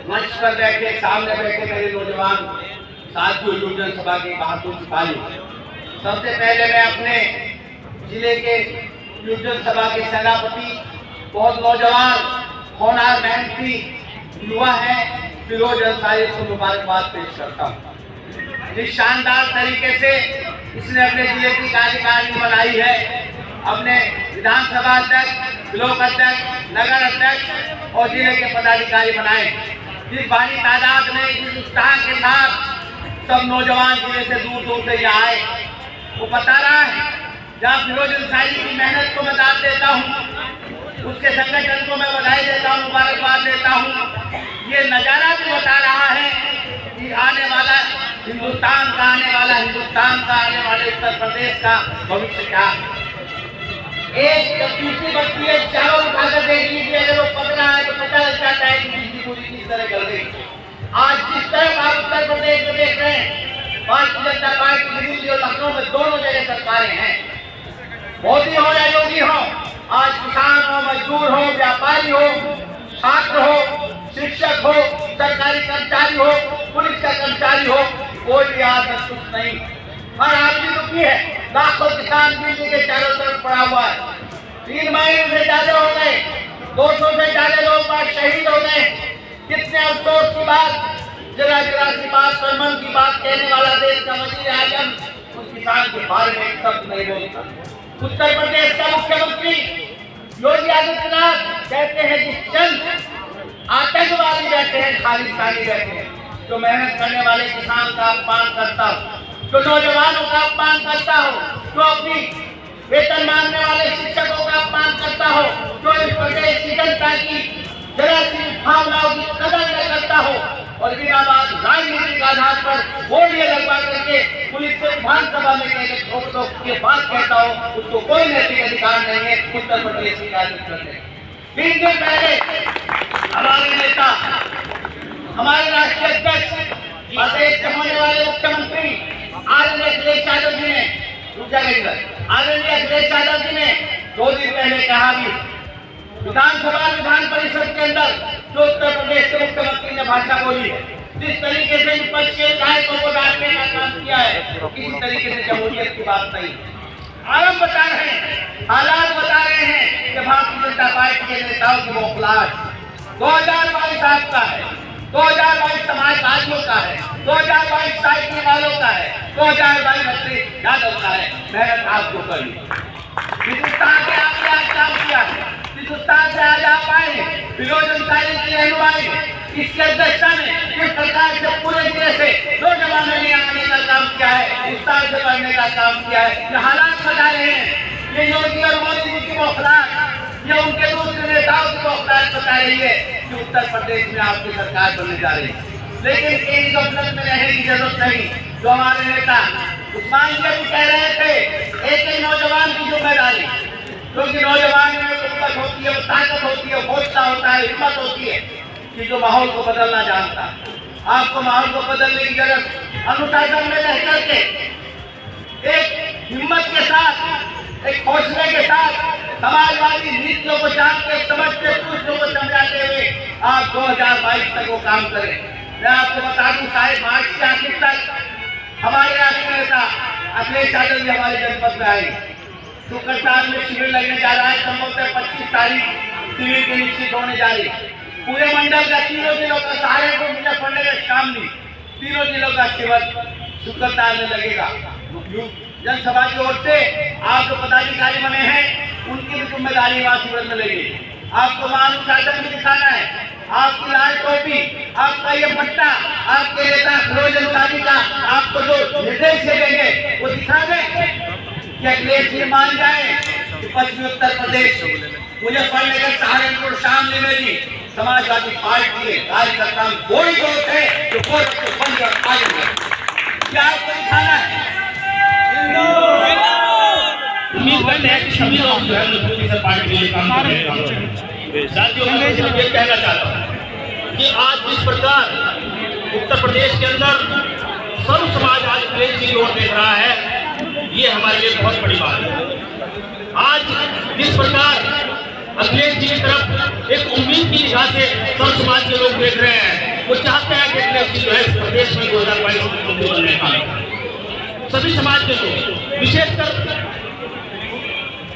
मंच पर बैठे, सामने बैठे मेरे नौजवान साथियों, यूनियन सभा के बहादुर सिपाही, सबसे पहले मैं अपने जिले के यूनियन सभा के सेनापति, बहुत नौजवान होनहार मेहनती युवा है फिरोज अंसारी को मुबारकबाद पेश करता हूँ। जिस शानदार तरीके से इसने अपने जिले की कार्यकारिणी बनाई है, अपने विधानसभा अध्यक्ष, ब्लॉक अध्यक्ष, नगर अध्यक्ष और जिले के पदाधिकारी बनाए, जिस भारी तादाद में जिस उत्साह के साथ सब नौजवान जिले से दूर दूर से यहाँ आए, वो बता रहा है जहाँ फिरोज अंसारी की मेहनत को मैं दाद देता हूँ, उसके संगठन को मैं बधाई देता हूँ, मुबारकबाद देता हूँ। ये नज़ारा भी बता रहा है कि आने वाला हिंदुस्तान का, आने वाले उत्तर प्रदेश का भविष्य क्या है। एक दूसरी बस्ती है, चारों उठाकर देख लीजिए, अगर वो पकड़ा है तो पता लग जाता है कि बिजली पूरी किस तरह चल रही है। आज जिस तरह आप उत्तर प्रदेश में देख रहे हैं, भारतीय जनता पार्टी दिल्ली और लखनऊ में दोनों जगह सरकारें हैं, मोदी हो या योगी हो, आज किसान हो, मजदूर हो, व्यापारी हो, छात्र हो, शिक्षक हो, सरकारी कर्मचारी हो, पुलिस का कर्मचारी हो, कोई भी आज कुछ नहीं। हर आदमी दुखी है। लाखों किसान दिल्ली के चारों तरफ पड़ा हुआ है। 3 महीने से ज्यादा हो गए, 200 से ज्यादा लोग आज शहीद हो गए। कितने अफसोस की बात, जरा जरा की बात पर मन की बात कहने वाला देश का वजीर आजम उस किसान के बारे में एक शब्द नहीं बोलता। उत्तर प्रदेश का मुख्यमंत्री योगी आदित्यनाथ कहते हैं कि चंद आतंकवादी रहते हैं, खालिस्तानी रहते हैं। जो मेहनत करने वाले किसान का अपमान करता हो, जो नौजवानों का अपमान करता हो, जो अपनी वेतन मांगने वाले शिक्षकों का अपमान करता हो, जो इस प्रदेश की जनता की जरा सी भावनाओं की कदर न करता हो और बिना बात राजनीतिक आधार पर बोलियां लगवा करके पुलिस को विधानसभा में कहकर ठोक के बात कहता हो, उसको कोई नैतिक अधिकार नहीं है उत्तर प्रदेश की राजनीति करने। 3 दिन पहले हमारे नेता, हमारे राष्ट्रीय अध्यक्ष, प्रदेश के होने वाले मुख्यमंत्री आदरणीय अखिलेश यादव जी ने, आदरणीय अखिलेश यादव जी ने 2 दिन पहले कहा भी विधानसभा विधान परिषद के अंदर जो उत्तर प्रदेश के मुख्यमंत्री ने भाषा बोली है, जिस तरीके से विपक्ष के विधायकों को डांटने का काम किया है, किसी तरीके से जमहूरियत की बात नहीं। आरंभ बता रहे हैं, हालात बता रहे हैं कि भारतीय जनता पार्टी के नेताओं की बौखलाहट 2022 आपका है, 2022 समाजवादियों का है, 2022 साइकिल वालों का है, 2022 अखिलेश यादव का है। मेहनत आपको करनी, हिंदुस्तान के आपने आज काम किया है, हिंदुस्तान से आज आप आए, फिरोज अंसारी की रहनुमाई, इसके अध्यक्षता में इस प्रकार से पूरे जिले से नौजवानों ने आने का काम किया है, उत्साह से बढ़ने का काम किया है। ये हालात बता रहे हैं, ये योगी और मोदी जी की बौखलाहट, ये उनके दूसरे नेताओं की बौखलाहट बता रही है कि उत्तर प्रदेश में आपकी सरकार बनने जा रही है। लेकिन इन गफलत में रहने की जरूरत नहीं। जो हमारे नेता उस्मान जी भी कह रहे थे, एक नौजवान की जिम्मेदारी, क्योंकि नौजवान में कुव्वत होती है, ताकत होती है, हौसला होता है, हिम्मत होती है कि जो माहौल को बदलना जानता है। आपको माहौल को बदलने की जरूरत, अनुशासन में रह करके एक हिम्मत के साथ, एक हौसले के साथ समाजवादी नीतियों को जानते समझते दूसरों को समझाते हुए आप 2022 तक वो काम करें। मैं आपको बता दूं, शायद मार्च के आखिर तक हमारे राष्ट्रीय नेता अखिलेश यादव जी हमारे जनपद में आएंगे। शुक्रचार में शिविर लगने जा रहा है, संभवतः 25 तारीख शिविर की निश्चित होने जा रही है। पूरे मंडल का 3 जिलों का, सहारनपुर, मुजफ्फरनगर, शामली, 3 जिलों का शिविर शुक्रचार में लगेगा। जनसभा की ओर से आप जो पदाधिकारी बने हैं उनकी भी जिम्मेदारी वहाँ शिविर में लगेगी। आपको अनुशासन भी दिखाना है, आपकी लाल टोपी, आपका ये पट्टा, आपके नेता फिरोज अंसारी का आपको जो निर्देश देंगे वो दिखा दें कि अखिलेश जी मान जाए कि पश्चिमी उत्तर प्रदेश, मुजफ्फरनगर, सहारनपुर, शामली में भी समाजवादी पार्टी के कार्यकर्ता कोई दोस्त है जो कोर्ट को बंद कर आएंगे। क्या आपको दिखाना है? उम्मीद करते हैं कि सभी लोग जो है मजबूती से पार्टी के लिए काम करेंगे। साथियों, मैं सिर्फ ये कहना चाहता हूँ कि आज जिस प्रकार उत्तर प्रदेश के अंदर सर्व समाज आज अखिलेश जी की ओर देख रहा है, ये हमारे लिए बहुत बड़ी बात है। आज जिस प्रकार अखिलेश जी की तरफ एक उम्मीद की निगाह से सर्व समाज के लोग देख रहे हैं, वो चाहते हैं कि अपने जो है प्रदेश में 2022 में मुख्यमंत्री बनने का सभी समाज के लोग, विशेषकर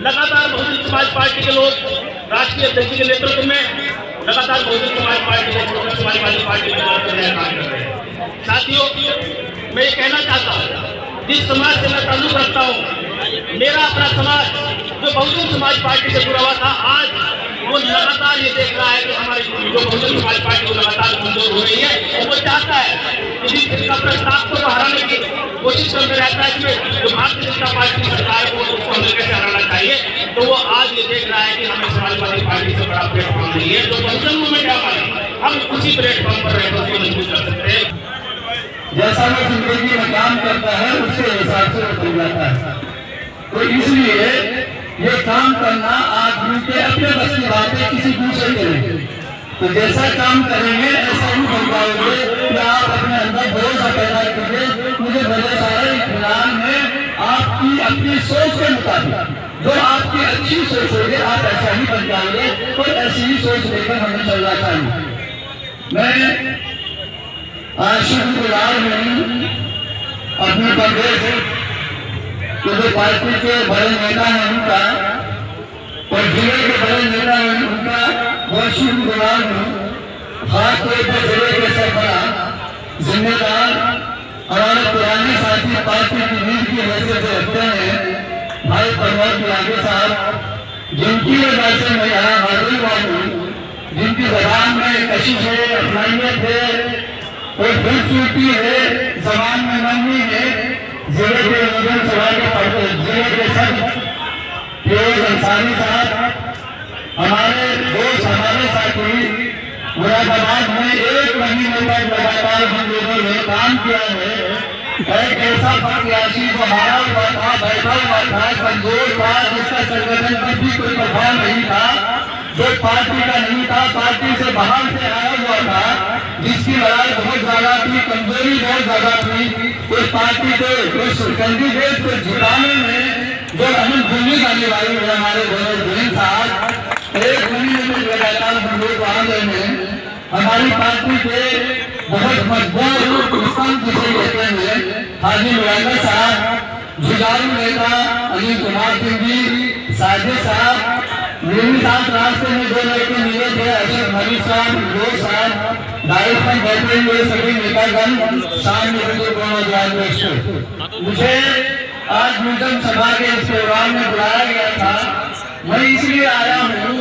लगातार बहुजन समाज पार्टी के लोग राष्ट्रीय अध्यक्ष के नेतृत्व में लगातार बहुजन समाज पार्टी के समाजवादी पार्टी में काम कर रहे हैं। साथियों, मैं ये कहना चाहता हूँ, जिस समाज से मैं ताल्लुक रखता हूँ, मेरा अपना समाज जो बहुजन समाज पार्टी से जुड़ा हुआ था, आज वो लगातार ये देख रहा है कि हमारी जो बहुजन समाज पार्टी वो लगातार कमजोर हो रही है, और वो चाहता है कि इसका प्रस्ताव को हराने की कोशिश करते रहता है कि जो भारतीय जनता पार्टी की सरकार को उसको हमें कैसे हराना चाहिए। तो वो आज ये देख रहा है कि हमें समाजवादी पार्टी से बड़ा प्लेटफॉर्म नहीं है, जो बहुजन में क्या पाए हम उसी प्लेटफॉर्म पर रहकर उसको मजबूत कर सकते हैं। जैसा वो जिंदगी में काम करता है उसके हिसाब से बदल जाता है। तो इसलिए ये काम करना आदमी के अपने बस की बात है, किसी दूसरे के नहीं। तो जैसा काम करेंगे ऐसा ही बन पाओगे कि आप अपने अंदर भरोसा पैदा कीजिए। मुझे भरोसा है इत्मीनान में आपकी अपनी सोच के मुताबिक जो आपकी अच्छी सोच होगी आप ऐसा ही बन जाएंगे। तो ऐसी ही सोच लेकर हमें चलना चाहिए। मैं आज शुक्रवार में अपने प्रदेश के जो पार्टी के बड़े नेता हैं उनका और जिले के बड़े नेता हैं उनका बहुत शुक्रवार हूँ। खासतौर पर जिले के सरबराह जिम्मेदार हमारे पुराने साथी पार्टी की नींद की हैसियत से रखते हैं भाई प्रमोद तिवारी साहब, जिनकी वजह से मैं यहाँ हाजिर हुआ हूँ, जिनकी जबान में कशिश है, अफनाइयत है और खूबसूरती है, जबान में नरमी है। जिले के बहुजन सभा के जिले के सब फिरोज अंसारी साहब, हमारे दोस्त, हमारे साथी मुरादाबाद में 1 महीने तक लगातार हम लोगों ने काम किया है। एक ऐसा प्रत्याशी जो हारा हुआ था, बैठा हुआ था, कमजोर था, जिसका संगठन पर भी कोई प्रभाव नहीं था, जो पार्टी का नहीं था, पार्टी से बाहर से आया हुआ था, जिसकी लड़ाई बहुत ज्यादा थी, कमजोरी बहुत ज्यादा थी, उस पार्टी को उस कैंडिडेट को जिताने में जो अहम भूमिका निभाई है हमारे धीरेन्द्र साहब। 1 महीने में लगातार हम लोग आ गए हैं। हमारी पार्टी के बहुत मजबूत स्तंभ जिसे कहते हैं हाजी मुरादा साहब, जुझारू नेता अनिल कुमार सिंह जी, साजिद साहब, मेरे साथ रास्ते में 2 लड़के मिले थे, अशोक हरी साहब, जोर साहब, डायरेक्ट पर बैठे हुए सभी नेतागण सामने मुझे मुझे आज बहुजन सभा के इस प्रोग्राम में बुलाया गया था। मैं इसलिए आया हूँ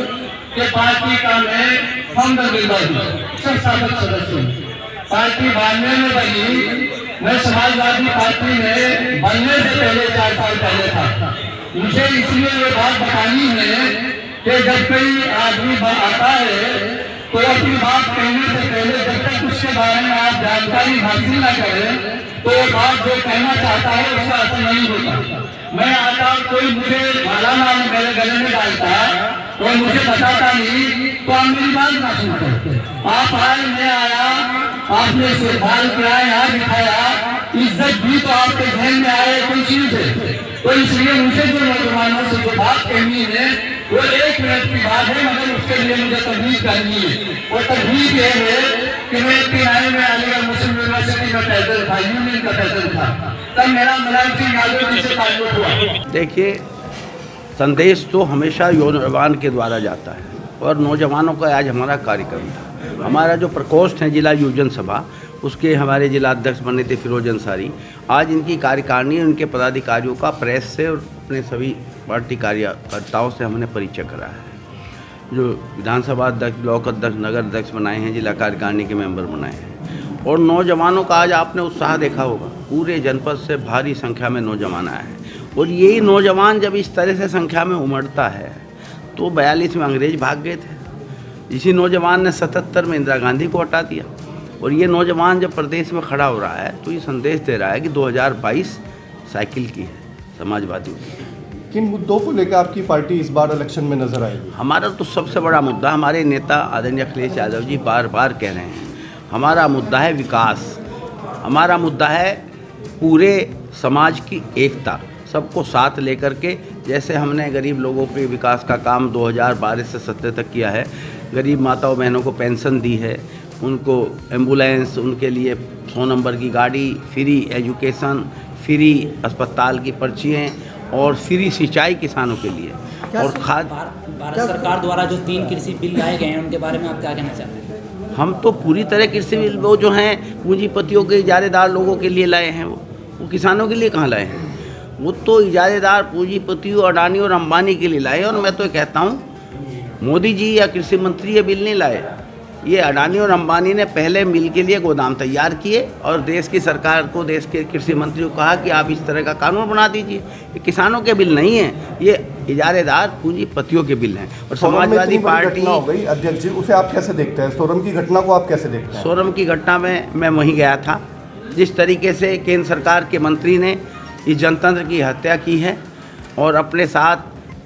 कि पार्टी का मैं संस्थापक सदस्य हूँ। पार्टी बनने में बनी, मैं समाजवादी पार्टी में बनने से पहले 4 साल पहले था। मुझे इसलिए ये बात बतानी है कि जब कोई आदमी आता है तो अपनी बात कहने से पहले जब तक उसके बारे में आप जानकारी हासिल न करें तो बात जो कहना चाहता है उसका असर नहीं होता। मैं आता, कोई मुझे माला नाम मेरे गले में डालता और मुझे बताता नहीं तो आप मेरी बात ना सुनते। आप आए, मैं आया, आपने सुधार किया, यहाँ दिखाया, इज्जत भी तो आपके जहन में आए कोई चीज है। तो इसलिए मुझे जो नौजवानों से जो बात कहनी है वो 1 मिनट की बात है, मगर उसके लिए मुझे तकलीफ करनी है। वो तकलीफ ये है कि मैं किराए में अलीगढ़ मुस्लिम यूनिवर्सिटी में पैदल था, यूनियन का पैदल था, तब मेरा मुलायम सिंह यादव जी से ताल्लुक हुआ। देखिए, संदेश तो हमेशा नौजवान के द्वारा जाता है और नौजवानों का आज हमारा कार्यक्रम था। हमारा जो प्रकोष्ठ है जिला युवजन सभा, उसके हमारे जिला अध्यक्ष बने थे फिरोज अंसारी। आज इनकी कार्यकारिणी, उनके पदाधिकारियों का प्रेस से और अपने सभी पार्टी कार्यकर्ताओं से हमने परिचय करा है। जो विधानसभा अध्यक्ष, ब्लॉक अध्यक्ष, नगर अध्यक्ष बनाए हैं, जिला कार्यकारिणी के मेंबर बनाए हैं। और नौजवानों का आज आपने उत्साह देखा होगा, पूरे जनपद से भारी संख्या में नौजवान आए हैं। और यही नौजवान जब इस तरह से संख्या में उमड़ता है तो 42 में अंग्रेज भाग गए थे, इसी नौजवान ने 77 में इंदिरा गांधी को हटा दिया। और ये नौजवान जब प्रदेश में खड़ा हो रहा है तो ये संदेश दे रहा है कि 2022 साइकिल की है, समाजवादियों की। किन मुद्दों को लेकर आपकी पार्टी इस बार इलेक्शन में नजर आएगी? हमारा तो सबसे बड़ा मुद्दा, हमारे नेता आदरणीय अखिलेश यादव जी बार बार कह रहे हैं, हमारा मुद्दा है विकास, हमारा मुद्दा है पूरे समाज की एकता, सबको साथ लेकर के। जैसे हमने गरीब लोगों के विकास का काम 2012 से 17 तक किया है, गरीब माताओं बहनों को पेंशन दी है, उनको एम्बुलेंस, उनके लिए 100 नंबर की गाड़ी, फ्री एजुकेशन, फ्री अस्पताल की पर्चियाँ और फ्री सिंचाई किसानों के लिए और खाद। भारत सरकार द्वारा जो 3 कृषि बिल लाए गए हैं उनके बारे में आप क्या कहना चाहते हैं? हम तो पूरी तरह कृषि बिल वो जो हैं पूंजीपतियों के इजारेदार लोगों के लिए लाए हैं, वो किसानों के लिए कहाँ लाए हैं? वो तो इजारेदार पूंजीपतियों, अडानी और अंबानी के लिए लाए। और मैं तो कहता हूँ मोदी जी या कृषि मंत्री ये बिल नहीं लाए, ये अडानी और अंबानी ने पहले मिल के लिए गोदाम तैयार किए और देश की सरकार को, देश के कृषि मंत्री को कहा कि आप इस तरह का कानून बना दीजिए। ये किसानों के बिल नहीं हैं, ये इजारेदार पूंजीपतियों के बिल हैं। और समाजवादी पार्टी हो गई अध्यक्ष जी, उसे आप कैसे देखते हैं? सोरम की घटना को आप कैसे देखते हैं? सोरम की घटना में मैं वहीं गया था। जिस तरीके से केंद्र सरकार के मंत्री ने इस जनतंत्र की हत्या की है और अपने साथ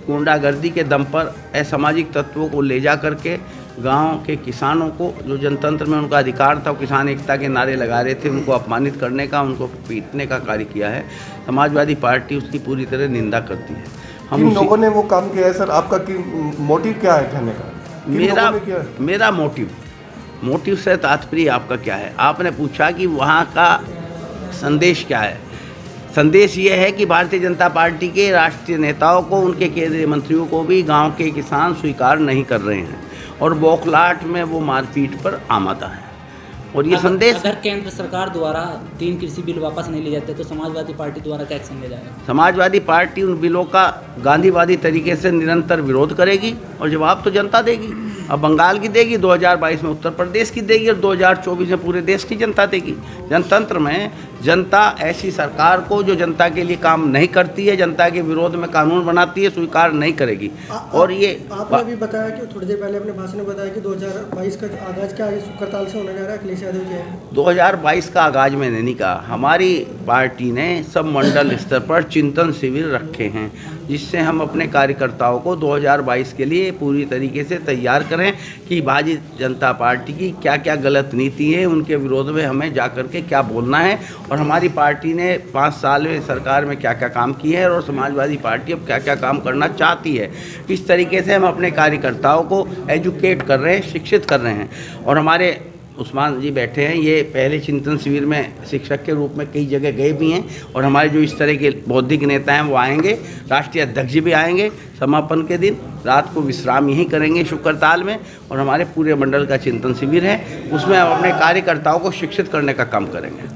गुंडागर्दी के दम पर असामाजिक तत्वों को ले जा करके गांव के किसानों को, जो जनतंत्र में उनका अधिकार था, वो किसान एकता के नारे लगा रहे थे, उनको अपमानित करने का, उनको पीटने का कार्य किया है। समाजवादी पार्टी उसकी पूरी तरह निंदा करती है। किन लोगों ने वो काम किया है सर? आपका मोटिव क्या है कहने का? मेरा मोटिव से तात्पर्य आपका क्या है? आपने पूछा कि वहाँ का संदेश क्या है। संदेश ये है कि भारतीय जनता पार्टी के राष्ट्रीय नेताओं को, उनके केंद्रीय मंत्रियों को भी गांव के किसान स्वीकार नहीं कर रहे हैं और बौखलाहट में वो मारपीट पर आमादा है। और ये संदेश, अगर केंद्र सरकार द्वारा 3 कृषि बिल वापस नहीं लिए जाते तो समाजवादी पार्टी द्वारा क्या एक्शन लिया जाएगा? समाजवादी पार्टी उन बिलों का गांधीवादी तरीके से निरंतर विरोध करेगी और जवाब तो जनता देगी। अब बंगाल की देगी, 2022 में उत्तर प्रदेश की देगी और 2024 में पूरे देश की जनता देगी। जनतंत्र में जनता ऐसी सरकार को जो जनता के लिए काम नहीं करती है, जनता के विरोध में कानून बनाती है, स्वीकार नहीं करेगी। और ये आपने अभी बताया कि थोड़ी देर पहले अपने भाषण में बताया कि 2022 का आगाज क्या है, शुक्रताल से होने जा रहा है, अखिलेश यादव जी है। 2022 का आगाज मैंने नहीं कहा। हमारी पार्टी ने सब मंडल स्तर पर चिंतन शिविर रखे हैं, जिससे हम अपने कार्यकर्ताओं को 2022 के लिए पूरी तरीके से तैयार करें कि भारतीय जनता पार्टी की क्या क्या गलत नीति है, उनके विरोध में हमें जा कर के क्या बोलना है और हमारी पार्टी ने 5 साल में सरकार में क्या क्या काम किए हैं और समाजवादी पार्टी अब क्या क्या काम करना चाहती है। इस तरीके से हम अपने कार्यकर्ताओं को एजुकेट कर रहे हैं, शिक्षित कर रहे हैं। और हमारे उस्मान जी बैठे हैं, ये पहले चिंतन शिविर में शिक्षक के रूप में कई जगह गए भी हैं और हमारे जो इस तरह के बौद्धिक नेता हैं वो आएंगे, राष्ट्रीय अध्यक्ष जी भी आएंगे। समापन के दिन रात को विश्राम यहीं करेंगे शुक्रताल में और हमारे पूरे मंडल का चिंतन शिविर है, उसमें हम अपने कार्यकर्ताओं को शिक्षित करने का काम करेंगे।